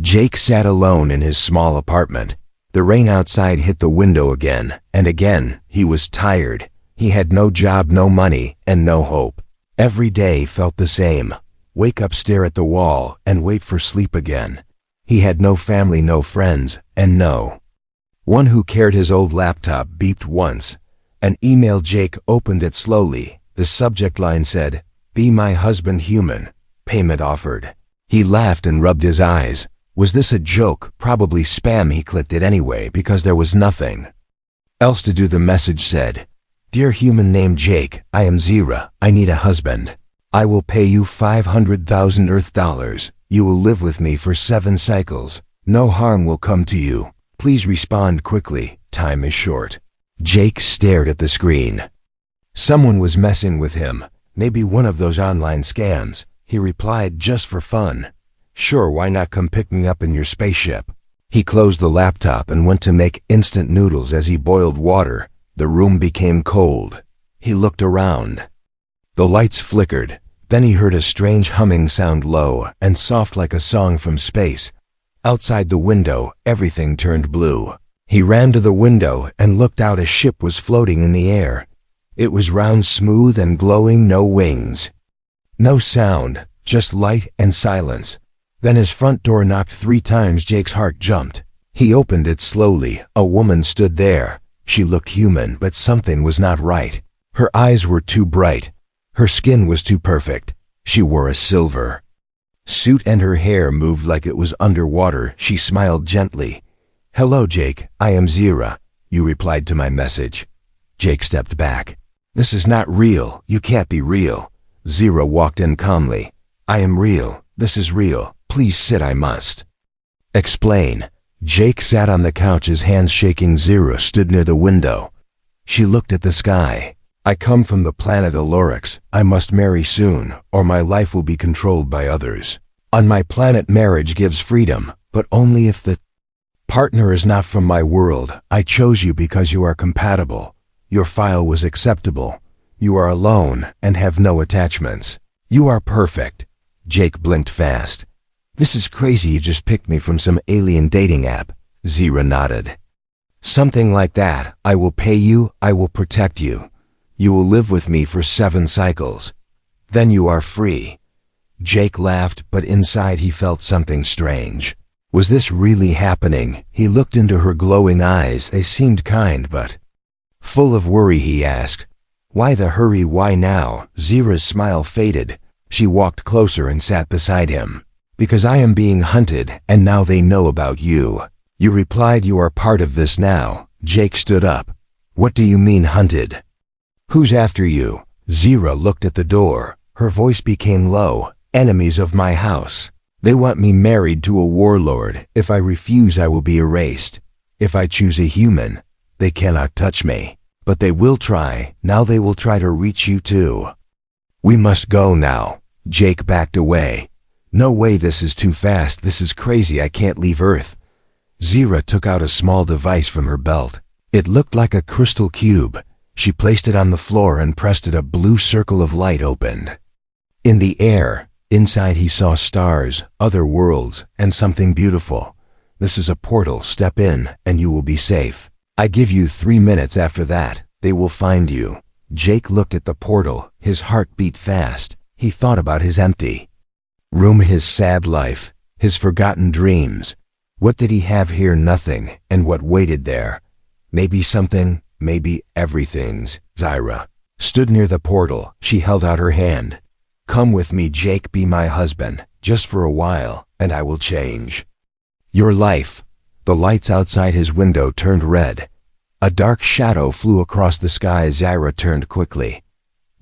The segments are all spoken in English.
Jake sat alone in his small apartment. The rain outside hit the window again, and again. He was tired. He had no job, no money, and no hope. Every day felt the same. Wake up, stare at the wall, and wait for sleep again. He had no family, no friends, and no one who cared. His old laptop beeped once. An email. Jake opened it slowly. The subject line said, "Be my husband, human. Payment offered." He laughed and rubbed his eyes. Was this a joke? Probably spam. He clicked it anyway because there was nothing else to do. The message said, "Dear human named Jake, I am Zira. I need a husband. I will pay you 500,000 Earth dollars. You will live with me for 7 cycles. No harm will come to you. Please respond quickly. Time is short." Jake stared at the screen. Someone was messing with him. Maybe one of those online scams. He replied, "Just for fun. Sure, why not come pick me up in your spaceship?" He closed the laptop and went to make instant noodles. As he boiled water, the room became cold. He looked around. The lights flickered. Then he heard a strange humming sound, low and soft like a song from space. Outside the window, everything turned blue. He ran to the window and looked out. A ship was floating in the air. It was round, smooth, and glowing. No wings. No sound, just light and silence. Then his front door knocked 3 times. Jake's heart jumped. He opened it slowly. A woman stood there. She looked human, but something was not right. Her eyes were too bright. Her skin was too perfect. She wore a silver suit and her hair moved like it was underwater. She smiled gently. "Hello, Jake. I am Zira. You replied to my message." Jake stepped back. "This is not real. You can't be real." Zira walked in calmly. "I am real. This is real. Please sit. I must explain." Jake sat on the couch, his hands shaking. Zira stood near the window. She looked at the sky. "I come from the planet Alorix. I must marry soon, or my life will be controlled by others. On my planet, marriage gives freedom, but only if the partner is not from my world. I chose you because you are compatible. Your file was acceptable. You are alone and have no attachments. You are perfect." Jake blinked fast. "This is crazy. You just picked me from some alien dating app." Zira nodded. "Something like that. I will pay you. I will protect you. You will live with me for 7 cycles. Then you are free." Jake laughed, but inside he felt something strange. Was this really happening? He looked into her glowing eyes. They seemed kind, but full of worry. He asked, "Why the hurry? Why now?" Zira's smile faded. She walked closer and sat beside him. "Because I am being hunted, and now they know about you." You replied, "You are part of this now." Jake stood up. "What do you mean hunted? Who's after you?" Zira looked at the door. Her voice became low. "Enemies of my house. They want me married to a warlord. If I refuse, I will be erased. If I choose a human, they cannot touch me. But they will try. Now they will try to reach you too." "We must go now." Jake backed away. "No way, this is too fast. This is crazy. I can't leave Earth." Zira took out a small device from her belt. It looked like a crystal cube. She placed it on the floor and pressed it. A blue circle of light opened in the air. Inside he saw stars, other worlds, and something beautiful. "This is a portal. Step in, and you will be safe. I give you 3 minutes. After that, they will find you." Jake looked at the portal. His heart beat fast. He thought about his empty room, his sad life, his forgotten dreams. What did he have here? Nothing. And what waited there? Maybe something, maybe everything's. Zira stood near the portal. She held out her hand. "Come with me, Jake. Be my husband, just for a while, and I will change your life." The lights outside his window turned red. A dark shadow flew across the sky. Zira turned quickly.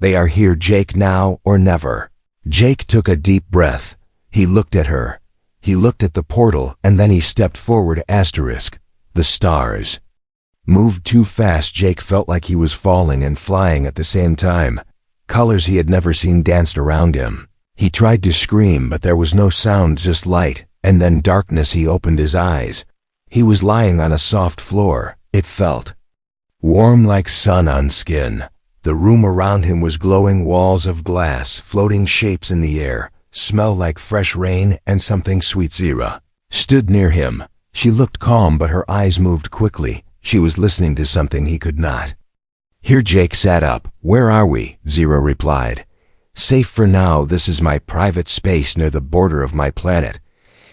"They are here, Jake, now or never." Jake took a deep breath. He looked at her. He looked at the portal, and then he stepped forward. The stars moved too fast. Jake felt like he was falling and flying at the same time. Colors he had never seen danced around him. He tried to scream, but there was no sound, just light, and then darkness. He opened his eyes. He was lying on a soft floor. It felt warm like sun on skin. The room around him was glowing, walls of glass, floating shapes in the air, smell like fresh rain and something sweet. Zira stood near him. She looked calm, but her eyes moved quickly. She was listening to something he could not. Here Jake sat up. Where are we? Zero replied. Safe for now. This is my private space near the border of my planet.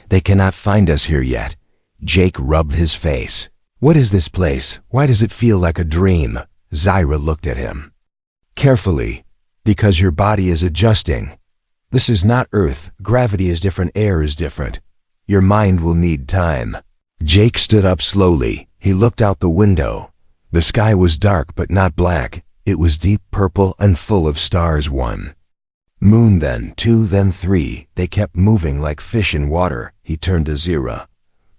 They cannot find us here yet. Jake rubbed his face. What is this place? Why does it feel like a dream? Zyra looked at him. Carefully. Because your body is adjusting. This is not Earth. Gravity is different. Air is different. Your mind will need time. Jake stood up slowly. He looked out the window. The sky was dark but not black. It was deep purple and full of stars. 1 moon, then 2, then 3. They kept moving like fish in water. He turned to Zira.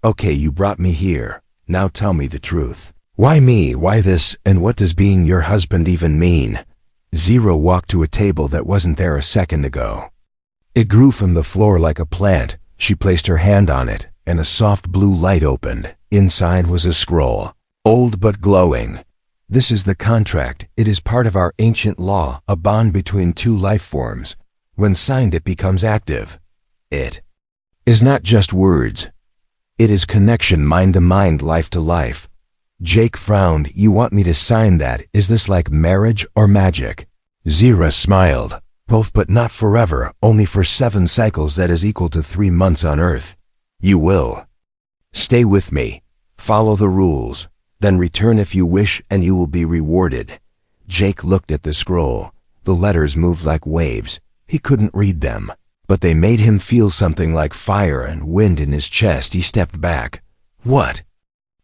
Okay, you brought me here. Now tell me the truth. Why me? Why this? And what does being your husband even mean? Zira walked to a table that wasn't there a second ago. It grew from the floor like a plant. She placed her hand on it, and a soft blue light opened. Inside was a scroll, old but glowing. This is the contract. It is part of our ancient law, a bond between two life forms. When signed, it becomes active. It is not just words. It is connection, mind to mind, life to life. Jake frowned. You want me to sign that? Is this like marriage or magic? Zira smiled. Both, but not forever, only for 7 cycles. That is equal to 3 months on Earth. You will stay with me, follow the rules, then return if you wish, and you will be rewarded. Jake looked at the scroll. The letters moved like waves. He couldn't read them, but they made him feel something like fire and wind in his chest. He stepped back. What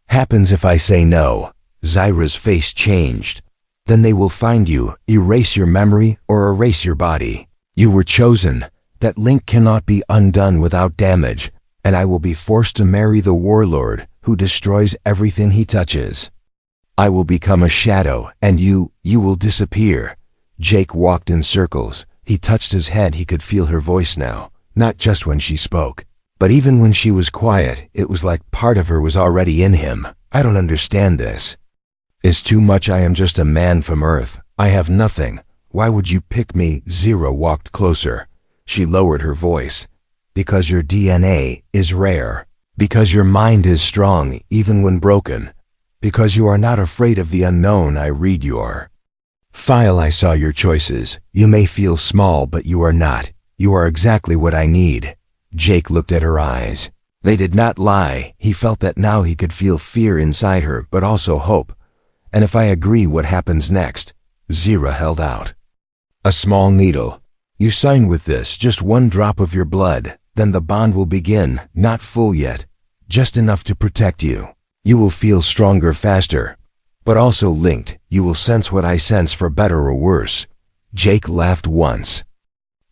happens if I say no? Zyra's face changed. Then they will find you, erase your memory, or erase your body. You were chosen. That link cannot be undone without damage, and I will be forced to marry the warlord who destroys everything he touches. I will become a shadow, and you will disappear. Jake walked in circles. He touched his head. He could feel her voice now, not just when she spoke, but even when she was quiet. It was like part of her was already in him. I don't understand this. It's too much. I am just a man from Earth. I have nothing. Why would you pick me? Zira walked closer. She lowered her voice. Because your DNA is rare. Because your mind is strong, even when broken. Because you are not afraid of the unknown. I read your file. I saw your choices. You may feel small, but you are not. You are exactly what I need. Jake looked at her eyes. They did not lie. He felt that now. He could feel fear inside her, but also hope. And if I agree, what happens next? Zira held out a small needle. You sign with this, just 1 drop of your blood. Then the bond will begin, not full yet, just enough to protect you. You will feel stronger faster, but also linked. You will sense what I sense, for better or worse. Jake laughed once.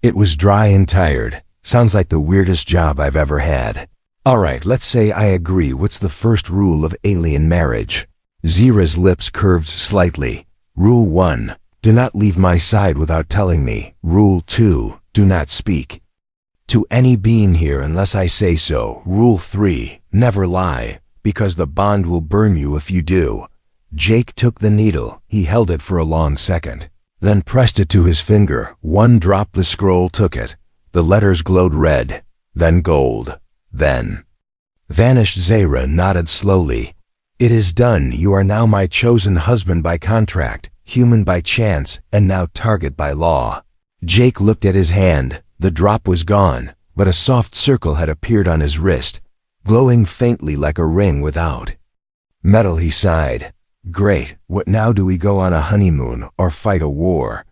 It was dry and tired. Sounds like the weirdest job I've ever had. All right, let's say I agree. What's the first rule of alien marriage? Zira's lips curved slightly. Rule 1. Do not leave my side without telling me. Rule 2. Do not speak to any being here unless I say so. Rule 3. Never lie, because the bond will burn you if you do. Jake took the needle. He held it for a long second, then pressed it to his finger. 1 drop. The scroll took it. The letters glowed red, then gold, then vanished. Zira nodded slowly. It is done. You are now my chosen husband by contract, human by chance, and now target by law. Jake looked at his hand. The drop was gone, but a soft circle had appeared on his wrist, glowing faintly like a ring without metal. He sighed. Great. What now? Do we go on a honeymoon or fight a war?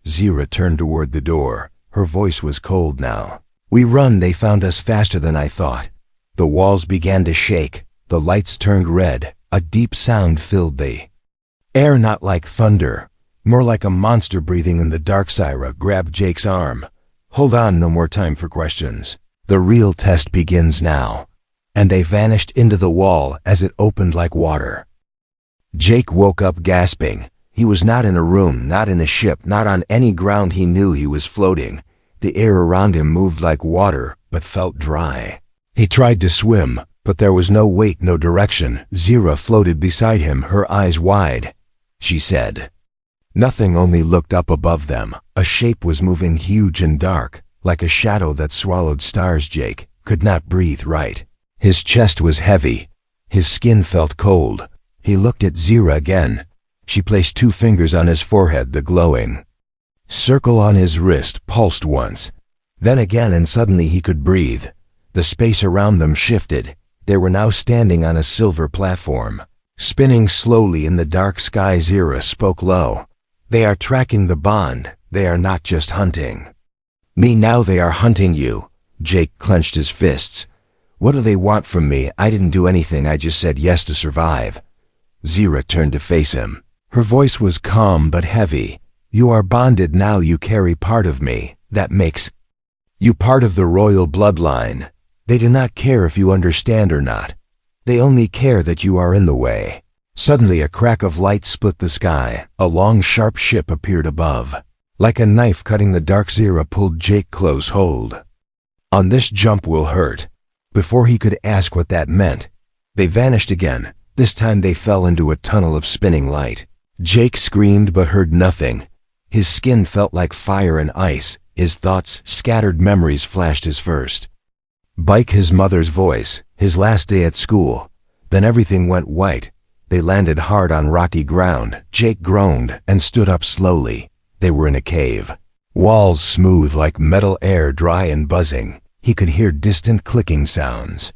Zira turned toward the door. Her voice was cold now. We run. They found us faster than I thought. The walls began to shake. The lights turned red. A deep sound filled the air, not like thunder, more like a monster breathing in the dark. Zira grabbed Jake's arm. Hold on, no more time for questions. The real test begins now. And they vanished into the wall as it opened like water. Jake woke up gasping. He was not in a room, not in a ship, not on any ground. He knew he was floating. The air around him moved like water, but felt dry. He tried to swim, but there was no weight, no direction. Zira floated beside him, her eyes wide. She said nothing, only looked up above them. A shape was moving, huge and dark, like a shadow that swallowed stars. Jake could not breathe right. His chest was heavy. His skin felt cold. He looked at Zira again. She placed 2 fingers on his forehead, the glowing circle on his wrist pulsed once, then again, and suddenly he could breathe. The space around them shifted. They were now standing on a silver platform, spinning slowly in the dark sky. Zira spoke low. "They are tracking the bond. They are not just hunting me now, they are hunting you." Jake clenched his fists. "What do they want from me? I didn't do anything. I just said yes to survive." Zira turned to face him. Her voice was calm but heavy. "You are bonded now. You carry part of me. That makes you part of the royal bloodline. They do not care if you understand or not. They only care that you are in the way." Suddenly a crack of light split the sky. A long, sharp ship appeared above. Like a knife cutting the dark, Zira pulled Jake close. "Hold on, this jump will hurt." Before he could ask what that meant, they vanished again. This time they fell into a tunnel of spinning light. Jake screamed but heard nothing. His skin felt like fire and ice. His thoughts, scattered memories, flashed his first bike, his mother's voice, his last day at school. Then everything went white. They landed hard on rocky ground. Jake groaned and stood up slowly. They were in a cave. Walls smooth like metal, air dry and buzzing. He could hear distant clicking sounds.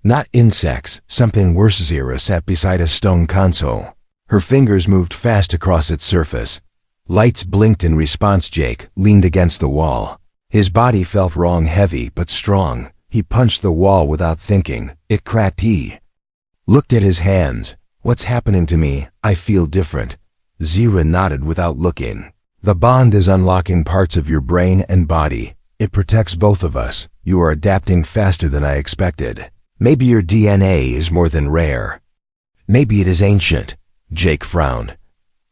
Not insects, something worse. Zira sat beside a stone console. Her fingers moved fast across its surface. Lights blinked in response. Jake leaned against the wall. His body felt wrong, heavy but strong. He punched the wall without thinking. It cracked. He looked at his hands. "What's happening to me? I feel different." Zira nodded without looking. "The bond is unlocking parts of your brain and body. It protects both of us. You are adapting faster than I expected. Maybe your DNA is more than rare. Maybe it is ancient." Jake frowned.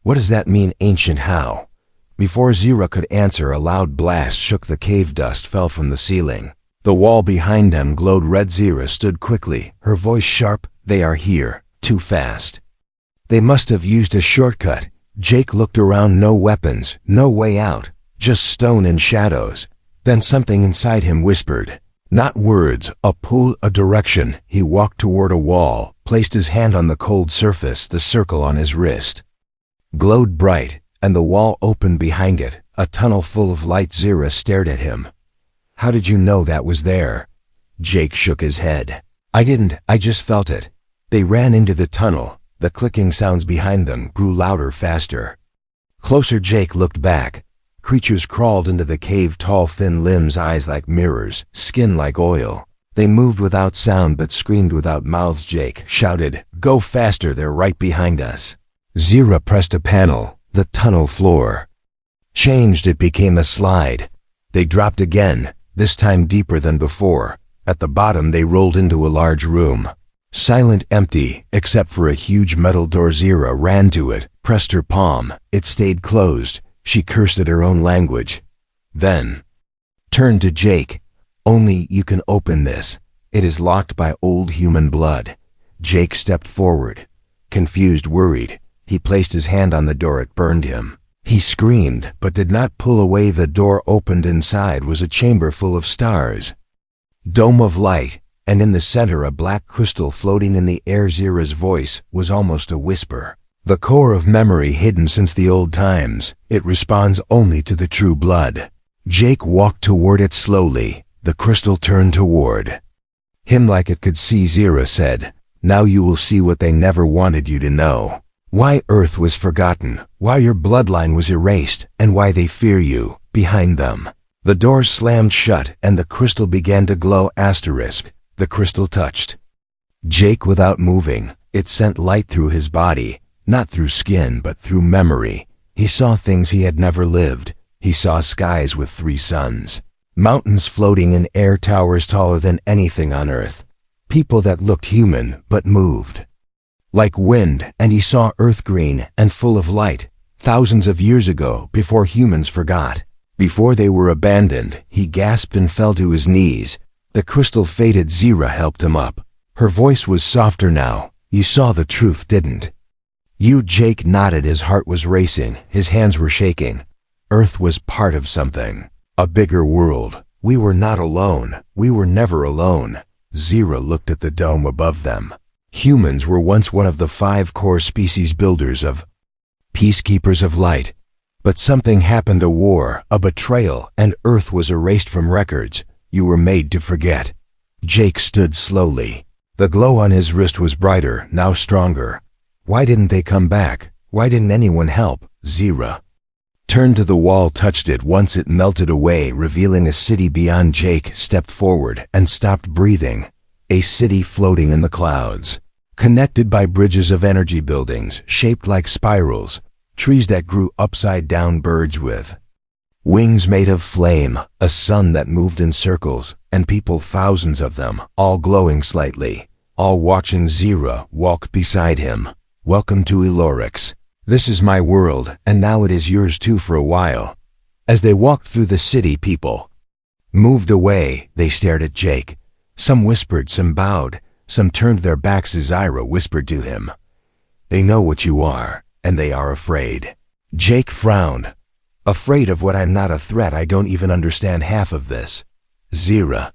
"What does that mean, ancient? How?" Before Zira could answer, a loud blast shook the cave. Dust fell from the ceiling. The wall behind them glowed red. Zira stood quickly, her voice sharp. "They are here. Too fast. They must have used a shortcut." Jake looked around. No weapons, no way out, just stone and shadows. Then something inside him whispered. Not words, a pull, a direction. He walked toward a wall, placed his hand on the cold surface. The circle on his wrist glowed bright, and the wall opened behind it, a tunnel full of light. Zira stared at him. "How did you know that was there?" Jake shook his head. "I didn't, I just felt it." They ran into the tunnel. The clicking sounds behind them grew louder, faster. Closer. Jake looked back. Creatures crawled into the cave, tall, thin limbs, eyes like mirrors, skin like oil. They moved without sound but screamed without mouths. Jake shouted, "Go faster, they're right behind us." Zira pressed a panel. The tunnel floor changed. It became a slide. They dropped again, this time deeper than before. At the bottom they rolled into a large room. Silent, empty, except for a huge metal door. Zira ran to it, pressed her palm. It stayed closed. She cursed at her own language. Then turned to Jake. "Only you can open this. It is locked by old human blood." Jake stepped forward, confused, worried. He placed his hand on the door. It burned him. He screamed, but did not pull away. The door opened. Inside was a chamber full of stars. Dome of light, and in the center a black crystal floating in the air. Zira's voice was almost a whisper. "The core of memory, hidden since the old times. It responds only to the true blood." Jake walked toward it slowly. The crystal turned toward him like it could see. Zira said, "Now you will see what they never wanted you to know. Why Earth was forgotten, why your bloodline was erased, and why they fear you, behind them." The door slammed shut, and the crystal began to glow. Asterisk. The crystal touched Jake without moving. It sent light through his body, not through skin but through memory. He saw things he had never lived. He saw skies with 3 suns, mountains floating in air, towers taller than anything on Earth, people that looked human but moved like wind, and he saw Earth green and full of light, thousands of years ago, before humans forgot, before they were abandoned. He gasped and fell to his knees. The crystal faded. Zira helped him up. Her voice was softer now. "You saw the truth, didn't you?" Jake nodded. His heart was racing. His hands were shaking. Earth was part of something, a bigger world. We were not alone. We were never alone. Zira looked at the dome above them. Humans were once one of the 5 core species builders of peacekeepers of light. But something happened, a war, a betrayal, and Earth was erased from records. You were made to forget. Jake stood slowly. The glow on his wrist was brighter, now stronger. Why didn't they come back? Why didn't anyone help? Zira turned to the wall, touched it. Once it melted away, revealing a city beyond. Jake stepped forward and stopped breathing. A city floating in the clouds, connected by bridges of energy, buildings shaped like spirals, trees that grew upside down, birds with wings made of flame, a sun that moved in circles, and people, thousands of them, all glowing slightly, all watching Zira walk beside him. Welcome to Elorix. This is my world, and now it is yours too for a while. As they walked through the city, people moved away. They stared at Jake. Some whispered, some bowed, some turned their backs. As Zira whispered to him, "They know what you are, and they are afraid." Jake frowned. "Afraid of what? I'm not a threat. I don't even understand half of this." Zira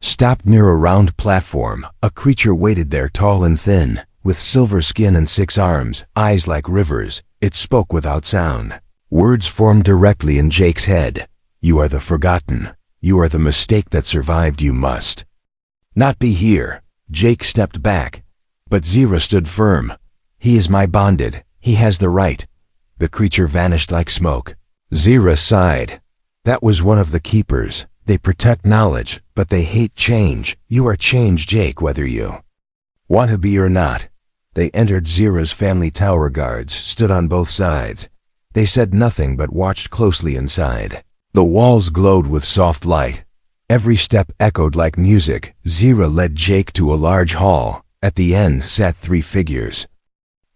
stopped near a round platform. A creature waited there, tall and thin, with silver skin and 6 arms, eyes like rivers. It spoke without sound. Words formed directly in Jake's head. "You are the forgotten. You are the mistake that survived. You must not be here." Jake stepped back, but Zira stood firm. "He is my bonded. He has the right." The creature vanished like smoke. Zira sighed. "That was one of the keepers. They protect knowledge, but they hate change. You are change, Jake, whether you want to be or not." They entered Zira's family tower. Guards stood on both sides. They said nothing but watched closely inside. The walls glowed with soft light. Every step echoed like music. Zira led Jake to a large hall. At the end sat 3 figures,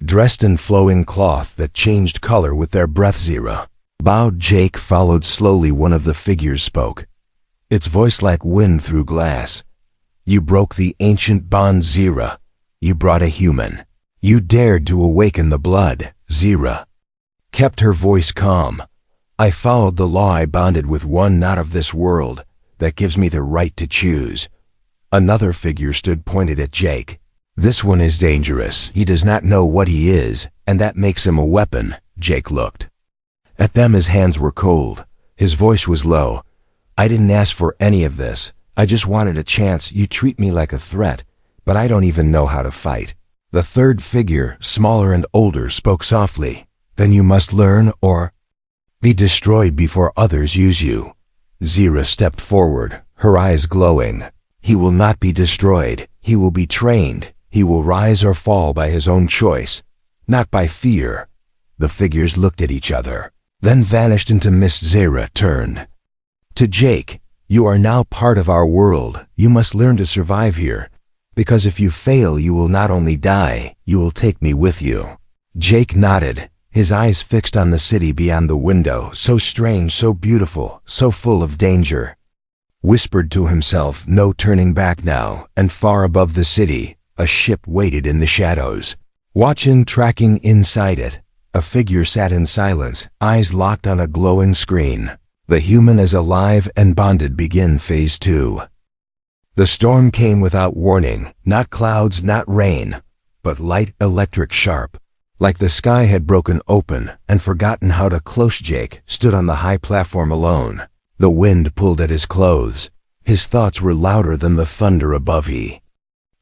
dressed in flowing cloth that changed color with their breath. Zira bowed. Jake followed slowly. One of the figures spoke, its voice like wind through glass. "You broke the ancient bond, Zira. You brought a human. You dared to awaken the blood." Zira kept her voice calm. "I followed the law. I bonded with one not of this world. That gives me the right to choose." Another figure stood, pointed at Jake. "This one is dangerous. He does not know what he is, and that makes him a weapon." Jake looked at them. His hands were cold. His voice was low. "I didn't ask for any of this. I just wanted a chance. You treat me like a threat, but I don't even know how to fight." The third figure, smaller and older, spoke softly. "Then you must learn or be destroyed before others use you." Zira stepped forward, her eyes glowing. "He will not be destroyed. He will be trained. He will rise or fall by his own choice, not by fear." The figures looked at each other, then vanished into mist. Zira turned to Jake. "You are now part of our world. You must learn to survive here, because if you fail, you will not only die, you will take me with you." Jake nodded, his eyes fixed on the city beyond the window, so strange, so beautiful, so full of danger. Whispered to himself, "No turning back now." And far above the city, a ship waited in the shadows. Watching, tracking inside it, a figure sat in silence, eyes locked on a glowing screen. The human is alive and bonded. Begin Phase 2. The storm came without warning, not clouds, not rain, but light, electric, sharp, like the sky had broken open and forgotten how to close. Jake stood on the high platform alone. The wind pulled at his clothes. His thoughts were louder than the thunder above. He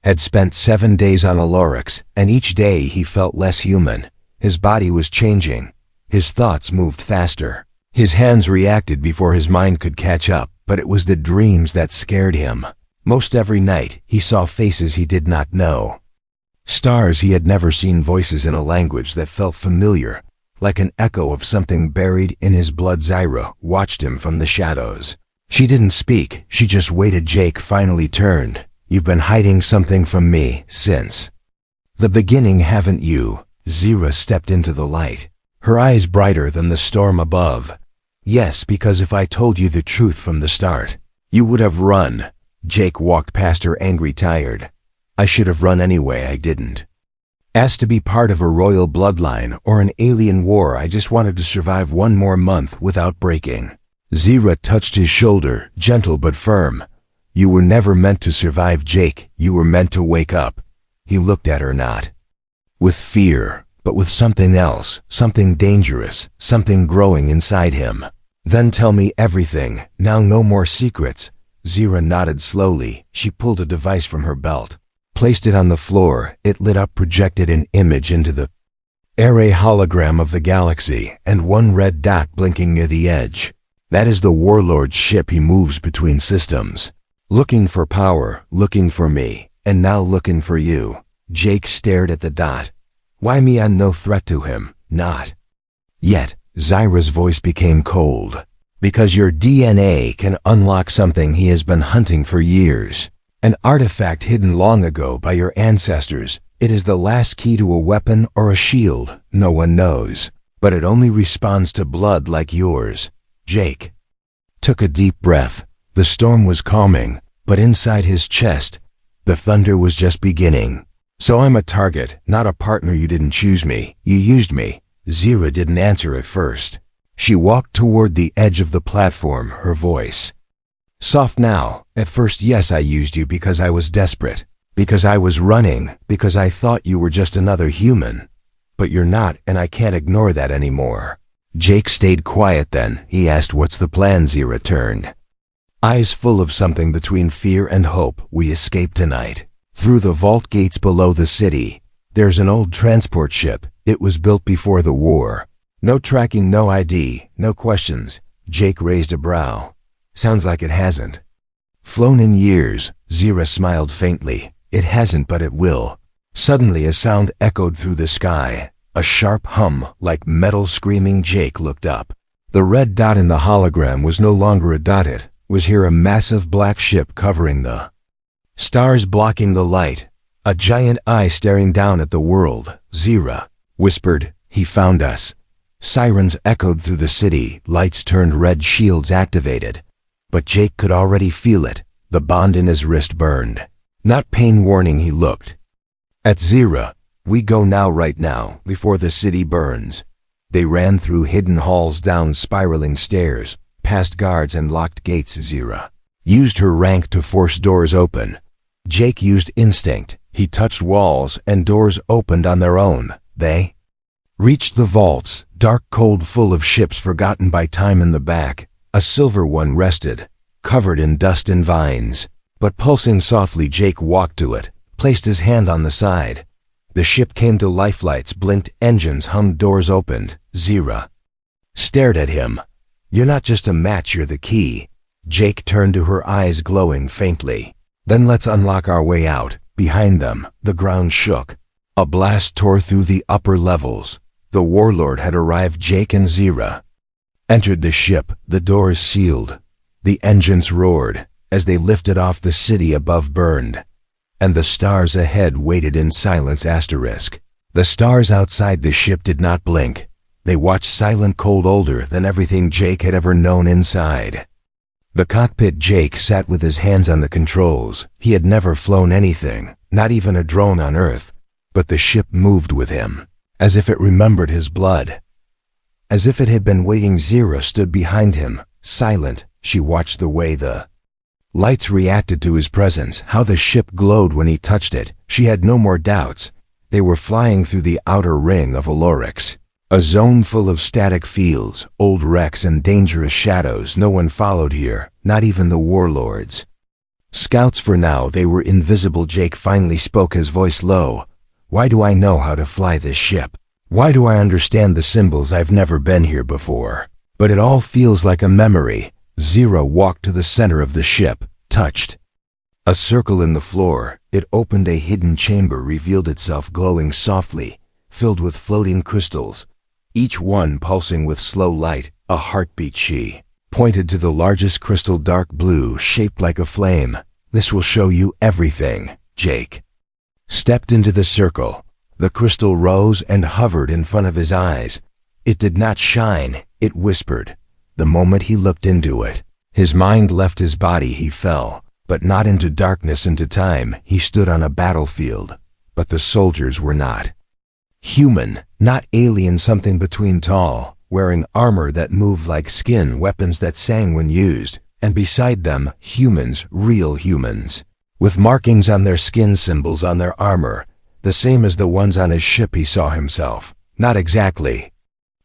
had spent 7 days on Elorix, and each day he felt less human. His body was changing. His thoughts moved faster. His hands reacted before his mind could catch up, but it was the dreams that scared him. Most every night, he saw faces he did not know. Stars he had never seen, voices in a language that felt familiar, like an echo of something buried in his blood. Zira watched him from the shadows. She didn't speak, she just waited. Jake finally turned. "You've been hiding something from me since the beginning, haven't you?" Zira stepped into the light, her eyes brighter than the storm above. "Yes, because if I told you the truth from the start, you would have run." Jake walked past her, angry, tired. "I should have run anyway. I didn't ask to be part of a royal bloodline or an alien war. I just wanted to survive one more month without breaking." Zira touched his shoulder, gentle but firm. You were never meant to survive, Jake. You were meant to wake up. He looked at her, not with fear, but with something else, something dangerous, something growing inside him. Then tell me everything. Now no more secrets. Zira nodded slowly. She pulled a device from her belt, placed it on the floor. It lit up, projected an image into the array hologram of the galaxy, and one red dot blinking near the edge. That is the warlord's ship. He moves between systems, looking for power, looking for me, and now looking for you. Jake stared at the dot. Why me? I'm no threat to him. Not yet. Zyra's voice became cold. Because your DNA can unlock something he has been hunting for years. An artifact hidden long ago by your ancestors. It is the last key to a weapon or a shield. No one knows. But it only responds to blood like yours. Jake took a deep breath. The storm was calming, but inside his chest, the thunder was just beginning. So I'm a target, not a partner. You didn't choose me. You used me. Zira didn't answer at first. She walked toward the edge of the platform, her voice soft now. At first, yes, I used you because I was desperate, because I was running, because I thought you were just another human. But you're not, and I can't ignore that anymore. Jake stayed quiet then. He asked, what's the plan? Zira turned, eyes full of something between fear and hope. We escape tonight. Through the vault gates below the city. There's an old transport ship. It was built before the war. No tracking, no ID, no questions. Jake raised a brow. Sounds like it hasn't flown in years. Zira smiled faintly. It hasn't, but it will. Suddenly a sound echoed through the sky. A sharp hum, like metal screaming. Jake looked up. The red dot in the hologram was no longer a dot. It was here, a massive black ship covering the stars, blocking the light. A giant eye staring down at the world. Zira whispered, he found us. Sirens echoed through the city. Lights turned red, shields activated. But Jake could already feel it. The bond in his wrist burned. Not pain. Warning. He looked at Zira. We go now, right now, before the city burns. They ran through hidden halls, down spiraling stairs, past guards and locked gates. Zira used her rank to force doors open. Jake used instinct. He touched walls and doors opened on their own. They reached the vaults, dark, cold, full of ships forgotten by time. In the back, a silver one rested, covered in dust and vines, but pulsing softly. Jake walked to it, placed his hand on the side. The ship came to life. Lights blinked, engines hummed, doors opened. Zira stared at him. You're not just a match, you're the key. Jake turned to her, eyes glowing faintly. Then let's unlock our way out. Behind them, the ground shook. A blast tore through the upper levels. The warlord had arrived. Jake and Zira entered the ship, the doors sealed. The engines roared as they lifted off. The city above burned, and the stars ahead waited in silence. Asterisk. The stars outside the ship did not blink. They watched, silent, cold, older than everything Jake had ever known. Inside the cockpit, Jake sat with his hands on the controls. He had never flown anything, not even a drone on Earth. But the ship moved with him, as if it remembered his blood, as if it had been waiting. Zira stood behind him, silent. She watched the way the lights reacted to his presence, how the ship glowed when he touched it. She had no more doubts. They were flying through the outer ring of Alorix, a zone full of static fields, old wrecks and dangerous shadows. No one followed here, not even the warlords. Scouts for now. They were invisible. Jake finally spoke, his voice low. Why do I know how to fly this ship? Why do I understand the symbols? I've never been here before. But it all feels like a memory. Zira walked to the center of the ship, touched a circle in the floor. It opened. A hidden chamber revealed itself, glowing softly, filled with floating crystals, each one pulsing with slow light, a heartbeat. She pointed to the largest crystal, dark blue, shaped like a flame. This will show you everything. Jake stepped into the circle. The crystal rose and hovered in front of his eyes. It did not shine, it whispered. The moment he looked into it, his mind left his body. He fell, but not into darkness, into time. He stood on a battlefield, but the soldiers were not human, not alien, something between, tall, wearing armor that moved like skin, weapons that sang when used, and beside them, humans, real humans, with markings on their skin, symbols on their armor, the same as the ones on his ship. He saw himself. Not exactly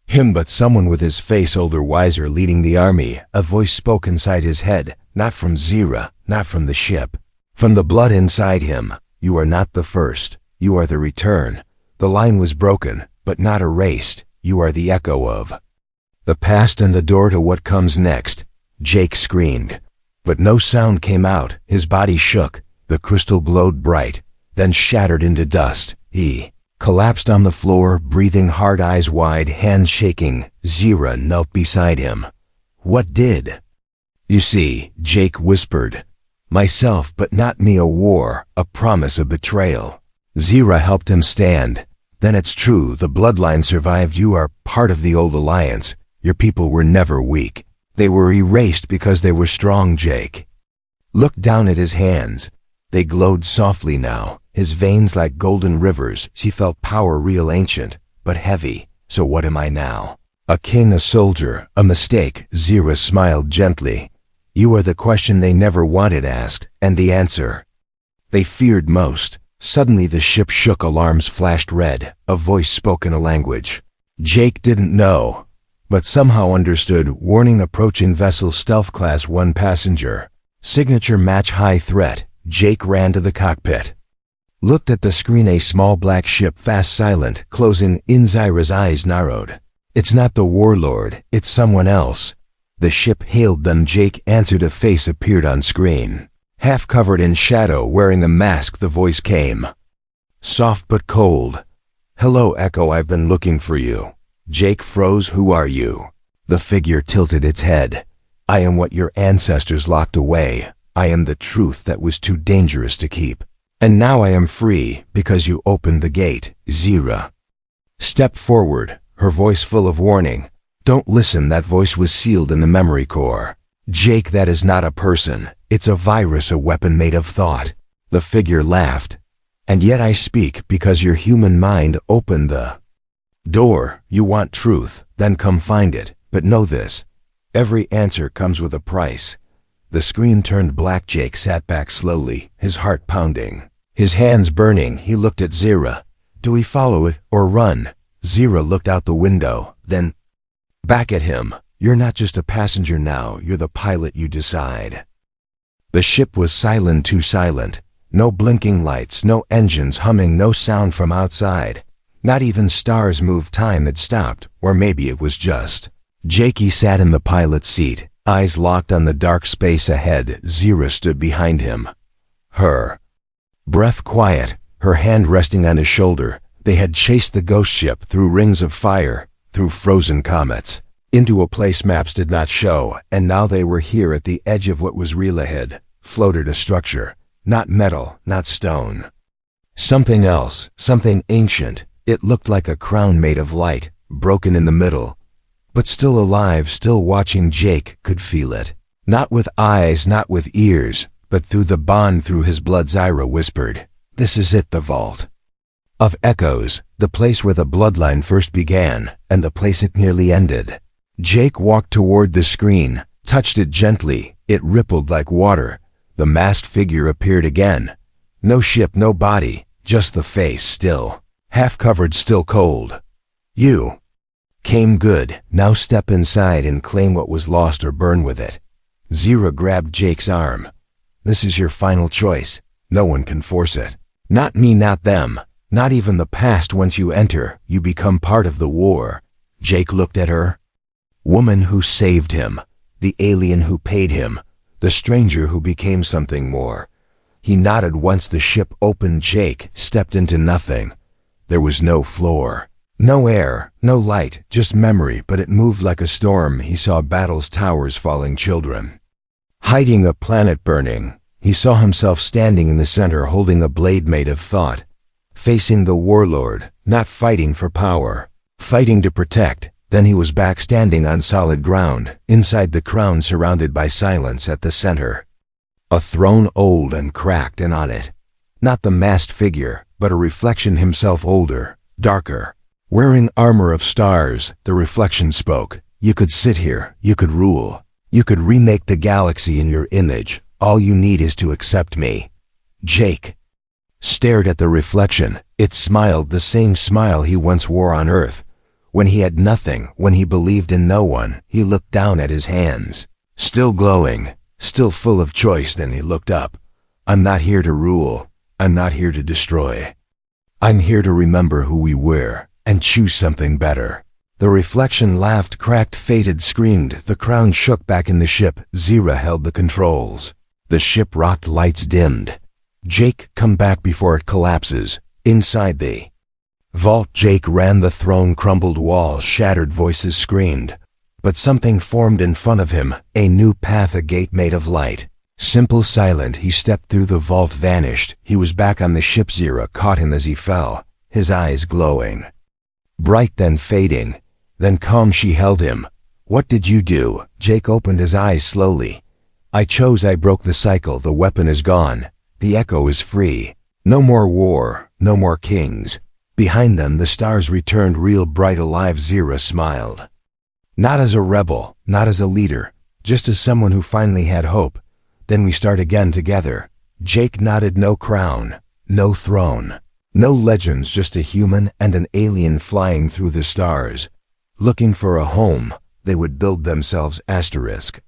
him, but someone with his face older, wiser, leading the army. A voice spoke inside his head, not from Zira, not from the ship, from the blood inside him. You are not the first. You are the return. The line was broken, but not erased. You are the echo of the past and the door to what comes next. Jake screamed, but no sound came out. His body shook. The crystal glowed bright, then shattered into dust. He collapsed on the floor, breathing hard, eyes wide, hands shaking. Zira knelt beside him. What did you see? Jake whispered. Myself, but not me. A war, a promise, a betrayal. Zira helped him stand. Then it's true, the bloodline survived. You are part of the old alliance. Your people were never weak. They were erased because they were strong. Jake looked down at his hands. They glowed softly now, his veins like golden rivers. She felt power, real, ancient, but heavy. So what am I now? A king, a soldier, a mistake? Zira smiled gently. You are the question they never wanted asked, and the answer they feared most. Suddenly the ship shook, alarms flashed red. A voice spoke in a language Jake didn't know, but somehow understood. Warning, approaching vessel, stealth class, 1 passenger. Signature match, high threat. Jake ran to the cockpit, looked at the screen. A small black ship, fast, silent, closing in. Zira's eyes narrowed. It's not the warlord, it's someone else. The ship hailed them. Jake answered. A face appeared on screen, half covered in shadow, wearing a mask. The voice came, soft but cold. Hello, Echo, I've been looking for you. Jake froze. Who are you? The figure tilted its head. I am what your ancestors locked away. I am the truth that was too dangerous to keep. And now I am free because you opened the gate. Zira stepped forward, her voice full of warning. Don't listen. That voice was sealed in the memory core. Jake, that is not a person. It's a virus, a weapon made of thought. The figure laughed. And yet I speak because your human mind opened the door. You want truth, then come find it. But know this, every answer comes with a price. The screen turned black. Jake sat back slowly, his heart pounding, his hands burning. He looked at Zira. Do we follow it or run? Zira looked out the window, then back at him. You're not just a passenger now, you're the pilot. You decide. The ship was silent, too silent. No blinking lights, no engines humming, no sound from outside. Not even stars moved. Time had stopped, or maybe it was just Jake. He sat in the pilot's seat, eyes locked on the dark space ahead. Zira stood behind him, her breath quiet, her hand resting on his shoulder. They had chased the ghost ship through rings of fire, through frozen comets, into a place maps did not show, and now they were here at the edge of what was real. Ahead floated a structure, not metal, not stone. Something else, something ancient. It looked like a crown made of light, broken in the middle, but still alive, still watching. Jake could feel it. Not with eyes, not with ears, but through the bond, through his blood. Zira whispered, this is it, the vault of echoes, the place where the bloodline first began, and the place it nearly ended. Jake walked toward the screen, touched it gently. It rippled like water. The masked figure appeared again. No ship, no body, just the face, still, half covered, still cold. You came good. Now step inside and claim what was lost or burn with it. Zira grabbed Jake's arm. This is your final choice. No one can force it. Not me, not them, not even the past. Once you enter, you become part of the war. Jake looked at her. Woman who saved him, the alien who paid him, the stranger who became something more. He nodded. Once the ship opened, Jake stepped into nothing. There was no floor, no air, no light, just memory, but it moved like a storm. He saw battles, towers falling, children hiding, a planet burning. He saw himself standing in the center, holding a blade made of thought, facing the warlord, not fighting for power, fighting to protect. Then he was back, standing on solid ground, inside the crown, surrounded by silence. At the center, a throne, old and cracked, and on it, not the masked figure, but a reflection, himself, older, darker, wearing armor of stars. The reflection spoke. You could sit here, you could rule, You could remake the galaxy in your image. All you need is to accept me. Jake stared at the reflection. It smiled the same smile he once wore on Earth. When he had nothing, when he believed in no one, he looked down at his hands. Still glowing, still full of choice. Then he looked up. I'm not here to rule. I'm not here to destroy. I'm here to remember who we were and choose something better. The reflection laughed, cracked, faded, screamed. The crown shook back in the ship. Zira held the controls. The ship rocked, lights dimmed. Jake, come back before it collapses. Inside the vault, Jake ran. The throne crumbled, walls shattered, voices screamed. But something formed in front of him, a new path, a gate made of light. Simple, silent, he stepped through. The vault vanished. He was back on the ship. Zira caught him as he fell, his eyes glowing. Bright, then fading, then calm. She held him. What did you do? Jake opened his eyes slowly. I chose. I broke the cycle. The weapon is gone. The echo is free. No more war, no more kings. Behind them the stars returned, real, bright, alive. Zira smiled. Not as a rebel, not as a leader, just as someone who finally had hope. Then we start again together. Jake nodded. No crown, no throne, no legends, just a human and an alien flying through the stars. Looking for a home, they would build themselves. Asterisk.